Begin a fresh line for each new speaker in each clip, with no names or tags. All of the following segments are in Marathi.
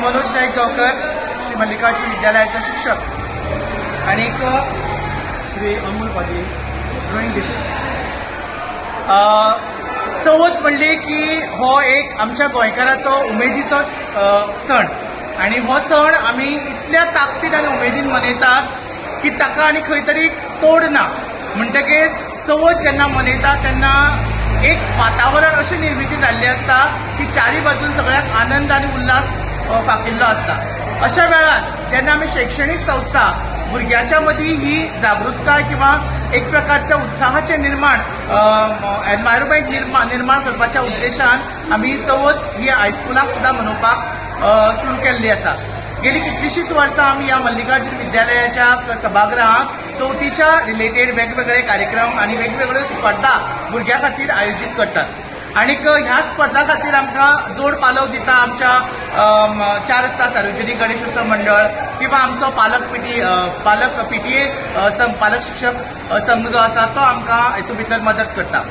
मनोज नाईक गावकर, श्री मल्लिकार्जुन विद्यालयाचा शिक्षक आणि
श्री अमोल पाटील ड्रॉइंग टीचर.
चवथ म्हणली की हो एक आमच्या गोंयकाराचो उमेदीचो सण आणि हो सण आमी इतल्या ताकदीन आनी उमेदीन मनयतात की ताका आनी खंय तरी तोड ना. म्हणटकीच चवथ जेन्ना मनयतात तेन्ना एक वातावरण अशी निर्मिती जाल्ली आसता की चारी बाजून सगळ्याक आनंद आनी उल्हास फाकिल्लो आसता. अशा वेळार जेन्ना आमी शैक्षणीक संस्था भुरग्याच्या मदीं ही जागृतताय किंवा एक प्रकारचं उत्साहाचे निर्माण एनवायरमेंट निर्माण करपाच्या उद्देशान आमी चवथ ही हायस्कुलाक सुद्दां मनोवपाक सुरू केल्ली आसा. गेली कितलीशींच वर्सां आमी ह्या मल्लिकार्जुन विद्यालयाच्या सभागृहात चवथीच्या रिलेटेड वेगवेगळे कार्यक्रम आणि वेगवेगळ्यो स्पर्धा भुरग्यां खातीर आयोजीत करतात. आनीक ह्या स्पर्धा खातीर आमकां जोड पालव दिता आमच्या 4 रस्ता सार्वजनीक गणेशोत्सव मंडळ किंवा आमचो पालक पीटीए पालक शिक्षक संघ जो आसा तो आमकां हेतू भितर मदत करता.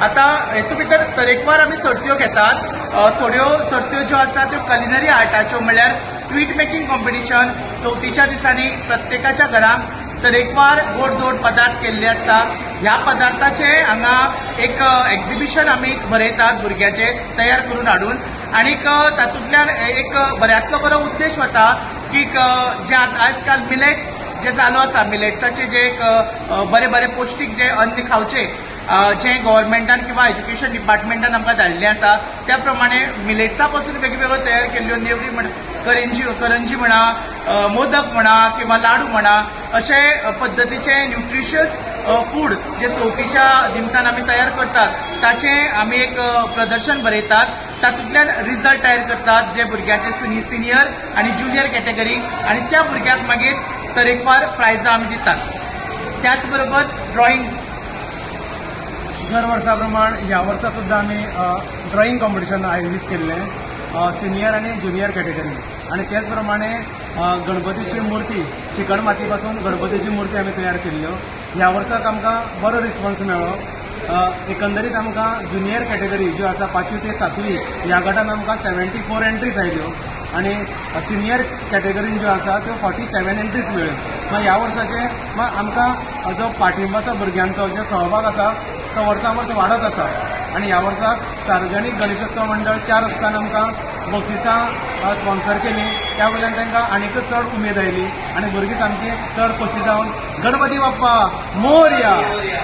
आता हेतू भितर तरेकवार आमी सर्त्यो घेतात. थोड्यो सर्त्यो ज्यो आसा त्यो कलिनरी आर्टाच्यो म्हणल्यार स्वीट मेकिंग कॉम्पिटिशन. चवथीच्या दिसांनी प्रत्येकाच्या घरांत तरेकवार गोड धोड पदार्थ केल्ले आसता. ह्या पदार्थाचे हांगा एक एक्झिबिशन आमी भरयतात भुरग्याचे तयार करून हाडून आनीक तातूंतल्यान एक बऱ्यांतलो बरो उद्देश वता की जे आजकाल मिलेट्स जे चालू आसा मिलेट्साचे जे एक बरे बरे पौष्टीक जे अन्न खावचे जे गव्हर्मेंटान किंवा एज्युकेशन डिपार्टमेंटान आमकां धाडलें आसा त्या प्रमाणे मिलेट्सा पासून वेगवेगळ्यो तयार केल्ल्यो नेवरी करंजी म्हणा मोदक म्हणा किंवा लाडू म्हणा अशे पद्दतीचे न्यूट्रिशियस फूड जे चवथीच्या निमतान आमी तयार करतात ताचे आमी एक प्रदर्शन भरयतात. तातूंतल्यान रिजल्ट तयार करतात जे भुरग्याचे सिनियर आणि ज्युनियर कॅटेगरी आणि त्या भुरग्याक मागीर तरेकवार प्रायजां आमी दितात. त्याच बरोबर ड्रॉइंग
दर वर्सा प्रमाण ह्या वर्सा सुद्दां आमी ड्रॉइंग कॉम्पिटिशन आयोजीत केल्लें सिनियर आणि ज्युनियर कॅटेगरी आणि त्याच प्रमाणे गणपतीची मूर्ती चिकण माती पासून गणपतीची मूर्ती आमी तयार केल्ल्यो. ह्या वर्साक आमकां बरो रिस्पॉन्स मेळ्ळो. एकंदरीत आमकां ज्युनियर कॅटेगरी ज्यो आसा 5वी ते 7वी ह्या गटान आमकां 74 एंट्रीज आयल्यो आणि सिनियर कॅटेगरीन ज्यो आसा त्यो 47 एंट्रीज मेळ्ळ्यो. मागीर ह्या वर्साचे आमकां जो पाठिंबो आसा भुरग्यांचो जे सहभाग आसा तो वर्सा वर्स वाडत आसा आणि ह्या वर्साक सार्वजनीक गणेशोत्सव मंडळ 4 रस्त्यान आमकां बक्षिसां स्पॉन्सर केली. त्या वयल्यान तांकां आनीकच चड उमेद आयली आणि भुरगीं सामकी चड खोशी जावन गणपती बाप्पा मोरया.